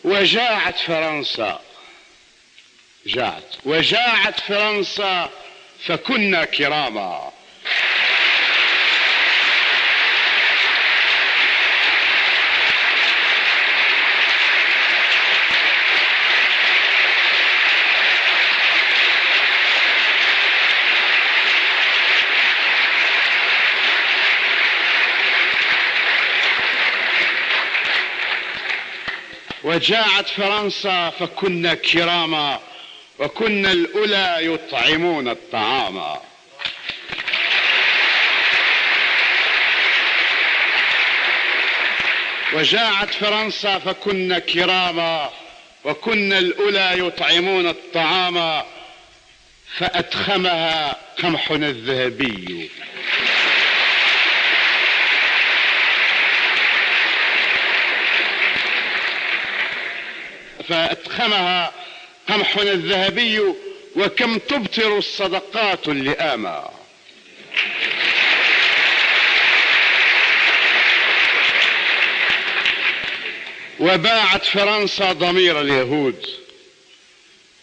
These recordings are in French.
وجاعت فرنسا، وجاعت فرنسا فكنا كراما. وجاعت فرنسا فكنا كراما، وكنا الأولى يطعمون الطعام. وجاعت فرنسا فكنا كراما، وكنا الأولى يطعمون الطعام، فأدخمها قمحنا الذهبي. فأدخمها قمحنا الذهبي، وكم تبطر الصدقات اللئاما. وباعت فرنسا ضمير اليهود،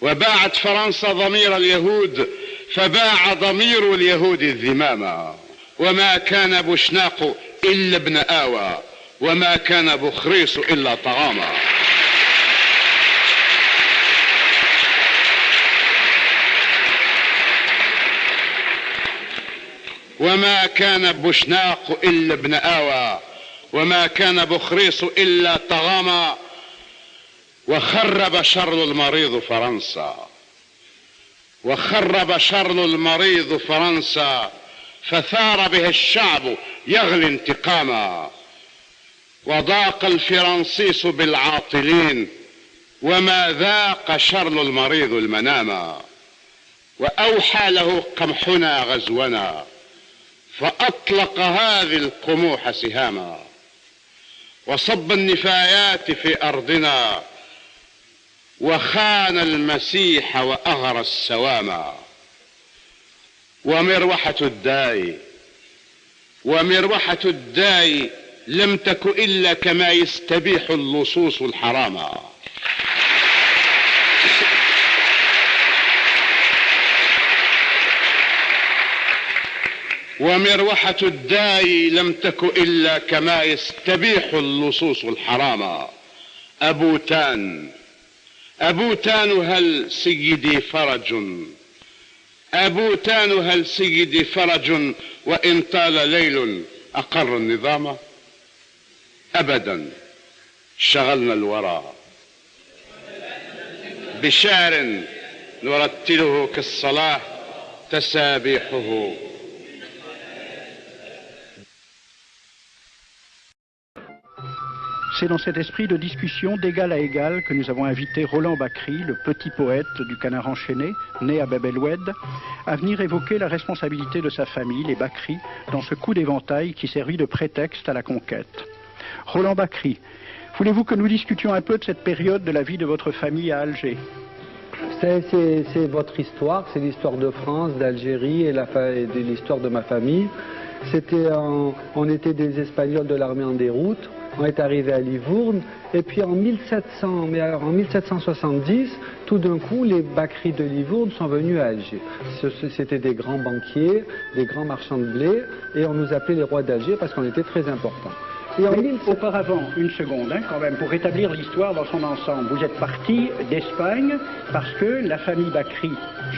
وباعت فرنسا ضمير اليهود، فباع ضمير اليهود الذماما. وما كان بوشناق إلا ابن آوى، وما كان بخريص إلا طعاما. وما كان بوشناق إلا ابن آوى، وما كان بخريص إلا طغاما. وخرب شرل المريض فرنسا، وخرب شرل المريض فرنسا، فثار به الشعب يغلي انتقاما. وضاق الفرنسيس بالعاطلين، وما ذاق شرل المريض المناما. وأوحى له قمحنا غزونا، فأطلق هذه القموح سهاما. وصب النفايات في أرضنا، وخان المسيح وأغرى السواما. ومروحة الداي، ومروحة الداي لم تك إلا كما يستبيح اللصوص الحراما. ومروحة الداي لم تك إلا كما يستبيح اللصوص الحراما. أبوتان، أبوتان هل سيدي فرج، أبوتان هل سيدي فرج، وإن طال ليل أقر النظام. أبدا شغلنا الورى بشعر نرتله كالصلاة تسابيحه. C'est dans cet esprit de discussion d'égal à égal que nous avons invité Roland Bacri, le petit poète du Canard enchaîné, né à Bab el-Oued, à venir évoquer la responsabilité de sa famille, les Bacri, dans ce coup d'éventail qui servit de prétexte à la conquête. Roland Bacri, voulez-vous que nous discutions un peu de cette période de la vie de votre famille à Alger? C'est votre histoire, c'est l'histoire de France, d'Algérie et de l'histoire de ma famille. On était des Espagnols de l'armée en déroute. On est arrivé à Livourne, et puis en 1770, tout d'un coup, les Bacri de Livourne sont venus à Alger. C'était des grands banquiers, des grands marchands de blé, et on nous appelait les rois d'Alger parce qu'on était très importants. Et auparavant, une seconde, quand même, pour rétablir l'histoire dans son ensemble, vous êtes parti d'Espagne parce que la famille Bacri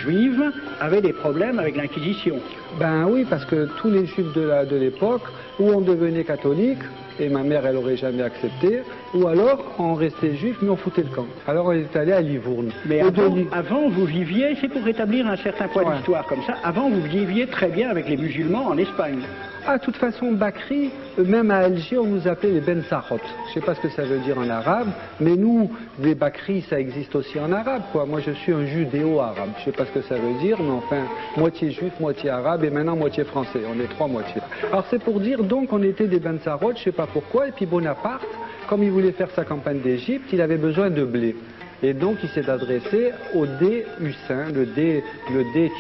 juive avait des problèmes avec l'Inquisition. Ben oui, parce que tous les juifs de l'époque, ou on devenait catholique, et ma mère, elle n'aurait jamais accepté, ou alors on restait juif, mais on foutait le camp. Alors on est allé à Livourne. Mais avant, vous viviez, c'est pour rétablir un certain point d'histoire comme ça, avant vous viviez très bien avec les musulmans en Espagne. Ah, de toute façon, Bacri, même à Alger, on nous appelait les Ben Sarot. Je ne sais pas ce que ça veut dire en arabe, mais nous, les Bacri, ça existe aussi en arabe, quoi. Moi, je suis un judéo-arabe. Je ne sais pas ce que ça veut dire, mais enfin, moitié juif, moitié arabe, et maintenant moitié français. On est trois moitiés. Alors, c'est pour dire, donc, on était des Ben Sarot, je ne sais pas pourquoi, et puis Bonaparte, comme il voulait faire sa campagne d'Égypte, il avait besoin de blé. Et donc il s'est adressé au Dey Hussein, le Dey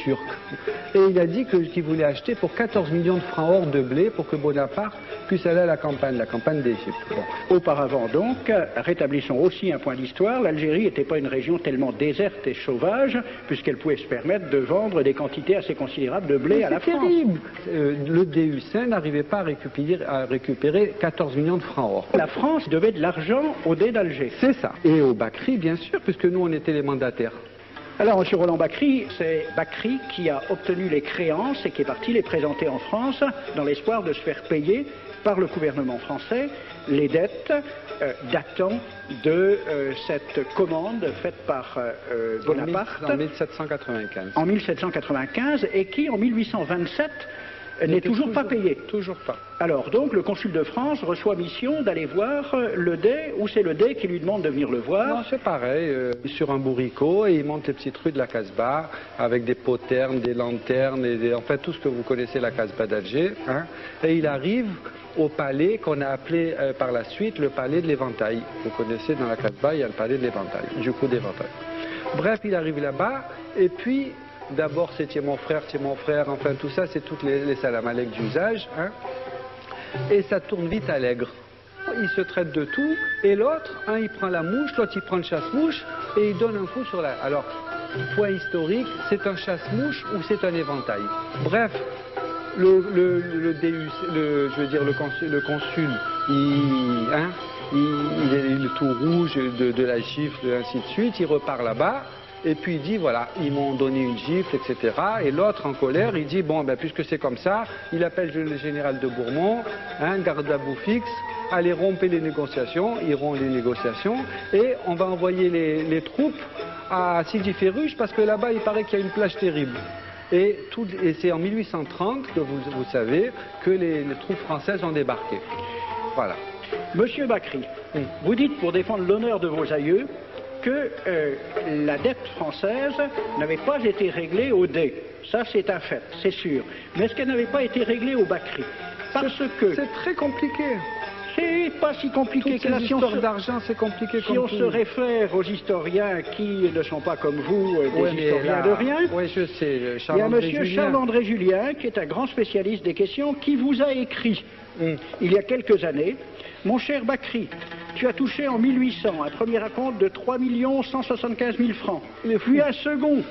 turc. Et il a dit qu'il voulait acheter pour 14 millions de francs or de blé pour que Bonaparte puisse aller à la campagne d'Égypte. Bon. Auparavant donc, rétablissons aussi un point d'histoire, l'Algérie n'était pas une région tellement déserte et sauvage, puisqu'elle pouvait se permettre de vendre des quantités assez considérables de blé à la France. C'est terrible. Le Dey Hussein n'arrivait pas à récupérer 14 millions de francs or. La France devait de l'argent au Dey d'Alger. C'est ça. Et au Bakri, bien sûr, puisque nous, on était les mandataires. Alors, M. Roland Bakri, c'est Bakri qui a obtenu les créances et qui est parti les présenter en France dans l'espoir de se faire payer par le gouvernement français les dettes datant de cette commande faite par Bonaparte en 1795. En 1795 et qui, en 1827, n'est toujours pas payé. Toujours pas. Alors donc le consul de France reçoit mission d'aller voir le Dey, ou c'est le Dey qui lui demande de venir le voir? Non, c'est pareil, sur un bourricot, et il monte les petites rues de la Casbah avec des poternes, des lanternes, en fait tout ce que vous connaissez la Casbah d'Alger. Hein, et il arrive au palais qu'on a appelé par la suite le palais de l'Éventail. Vous connaissez, dans la Casbah, il y a le palais de l'Éventail, du coup d'Éventail. Bref, il arrive là-bas, et puis d'abord c'est tu es mon frère, enfin tout ça, c'est toutes les salam alek d'usage, hein, et ça tourne vite à l'aigre. Il se traite de tout, et l'autre, un il prend la mouche, l'autre il prend le chasse-mouche, et il donne un coup sur la... Alors, point historique, c'est un chasse-mouche ou c'est un éventail? Bref, le consul, il est tout rouge de la gifle, et ainsi de suite, il repart là-bas. Et puis il dit, voilà, ils m'ont donné une gifle, etc. Et l'autre, en colère, il dit, bon, ben, puisque c'est comme ça, il appelle le général de Bourmont, garde à bout fixe, allez rompre les négociations, ils rompent les négociations, et on va envoyer les troupes à Sidi Ferruche, parce que là-bas, il paraît qu'il y a une plage terrible. Et c'est en 1830 que vous savez que les troupes françaises ont débarqué. Voilà. Monsieur Bakri, vous dites, pour défendre l'honneur de vos aïeux, que la dette française n'avait pas été réglée au Dey. Ça, c'est un fait, c'est sûr. Mais est-ce qu'elle n'avait pas été réglée au Bakri? Parce que... C'est très compliqué. C'est pas si compliqué que la science d'argent, c'est compliqué. Si on se réfère aux historiens qui ne sont pas comme vous, des historiens de rien, oui, je sais, il y a monsieur Charles-André Julien, qui est un grand spécialiste des questions, qui vous a écrit, il y a quelques années, mon cher Bakri, tu as touché en 1800 un premier acompte de 3 175 000 francs, puis un second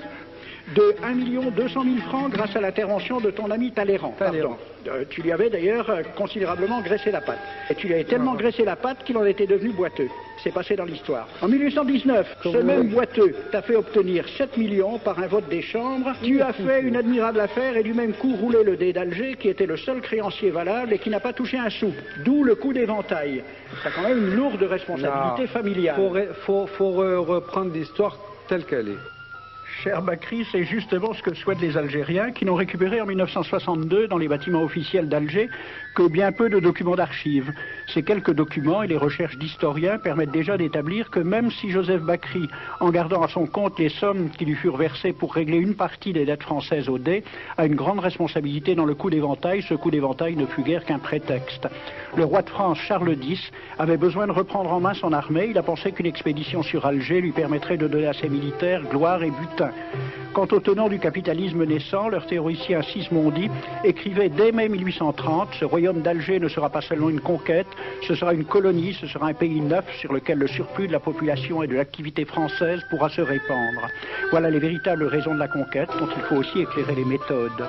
de 1 200 000 francs grâce à l'intervention de ton ami Talleyrand. Tu lui avais d'ailleurs considérablement graissé la patte. Et tu lui avais tellement graissé la patte qu'il en était devenu boiteux. C'est passé dans l'histoire. En 1819, ce même boiteux t'a fait obtenir 7 millions par un vote des chambres. Tu as fait une admirable affaire et du même coup roulé le Dey d'Alger, qui était le seul créancier valable et qui n'a pas touché un sou. D'où le coup d'éventail. C'est quand même une lourde responsabilité familiale. Faut reprendre l'histoire telle qu'elle est. Cher Bakri, c'est justement ce que souhaitent les Algériens, qui n'ont récupéré en 1962 dans les bâtiments officiels d'Alger que bien peu de documents d'archives. Ces quelques documents et les recherches d'historiens permettent déjà d'établir que même si Joseph Bakri, en gardant à son compte les sommes qui lui furent versées pour régler une partie des dettes françaises au Dey, a une grande responsabilité dans le coup d'éventail, ce coup d'éventail ne fut guère qu'un prétexte. Le roi de France, Charles X, avait besoin de reprendre en main son armée. Il a pensé qu'une expédition sur Alger lui permettrait de donner à ses militaires gloire et butin. Quant aux tenants du capitalisme naissant, leur théoricien Sismondi écrivait dès mai 1830 « Ce royaume d'Alger ne sera pas seulement une conquête, ce sera une colonie, ce sera un pays neuf sur lequel le surplus de la population et de l'activité française pourra se répandre. » Voilà les véritables raisons de la conquête dont il faut aussi éclairer les méthodes.